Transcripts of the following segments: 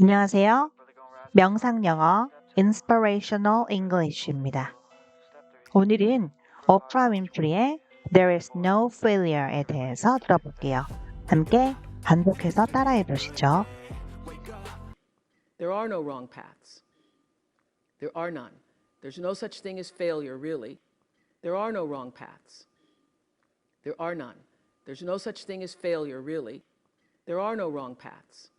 안녕하세요. 명상영어 인스퍼레이셔널 잉글리쉬입니다. 오늘은 오프라 윈프리의 There is no failure에 대해서 들어볼게요. 함께 반복해서 따라해 보시죠. There are no wrong paths. There are none. There's no such thing as failure, really. There are no wrong paths. There are none. There's no such thing as failure, really. There are no wrong paths.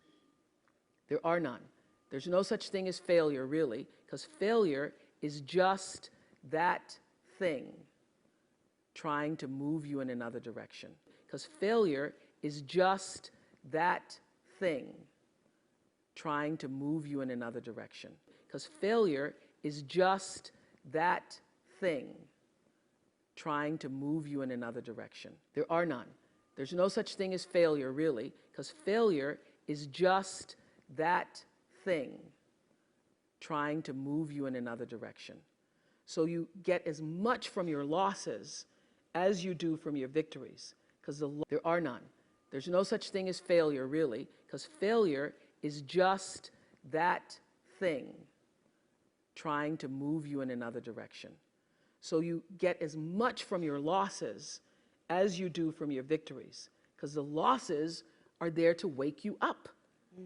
There are none. There's no such thing as failure, really, because failure is just that thing trying to move you in another direction. Because failure is just that thing trying to move you in another direction. Because failure is just that thing trying to move you in another direction. There are none. There's no such thing as failure, really, because failure is just that thing trying to move you in another direction. So you get as much from your losses as you do from your victories, because there are none. There's no such thing as failure, really, because failure is just that thing trying to move you in another direction. So you get as much from your losses as you do from your victories, because the losses are there to wake you up.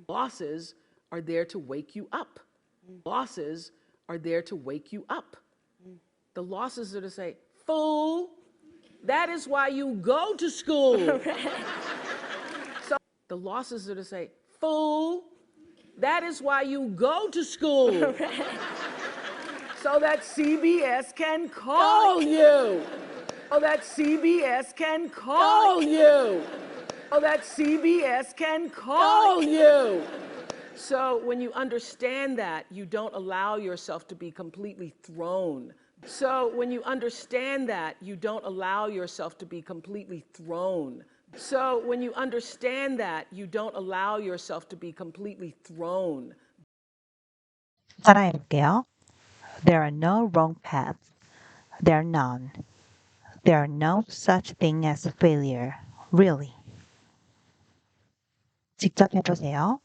Losses are there to wake you up. Losses are there to wake you up. The losses are to say, fool, that is why you go to school. So the losses are to say, fool, that is why you go to school. So that CBS can call you. So that CBS can call you. So that CBS can call you. So when you understand that, you don't allow yourself to be completely thrown. So when you understand that, you don't allow yourself to be completely thrown. So when you understand that, you don't allow yourself to be completely thrown. 따라해 볼게요. There are no wrong paths. There are none. There are no such thing as failure, really. 직접 해보세요.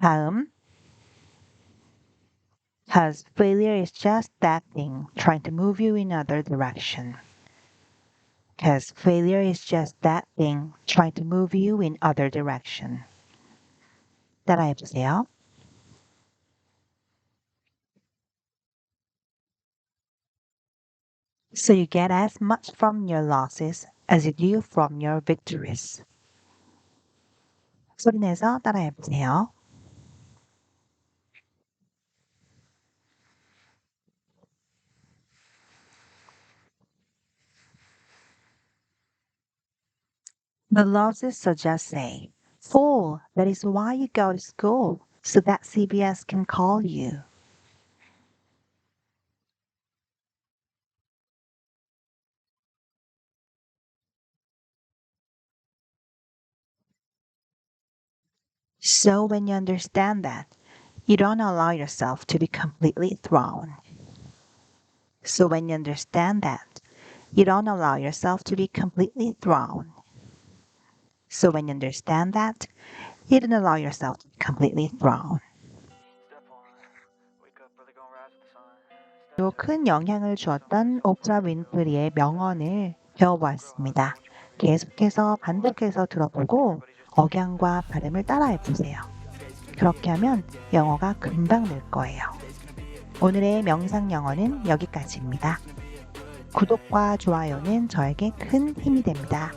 다음. Because failure is just that thing trying to move you in another direction. Because failure is just that thing trying to move you in other direction. 따라해보세요. So you get as much from your losses as you do from your victories. 소리내서 따라해보세요. The losses suggest say, fool, that is why you go to school, so that CBS can call you. So when you understand that, you don't allow yourself to be completely thrown. So when you understand that, you don't allow yourself to be completely thrown. So when you understand that, you don't allow yourself to be completely thrown. 또 큰 영향을 주었던 오프라 윈프리의 명언을 배워보았습니다. 계속해서 반복해서 들어보고 억양과 발음을 따라해 보세요. 그렇게 하면 영어가 금방 늘 거예요. 오늘의 명상 영어는 여기까지입니다. 구독과 좋아요는 저에게 큰 힘이 됩니다.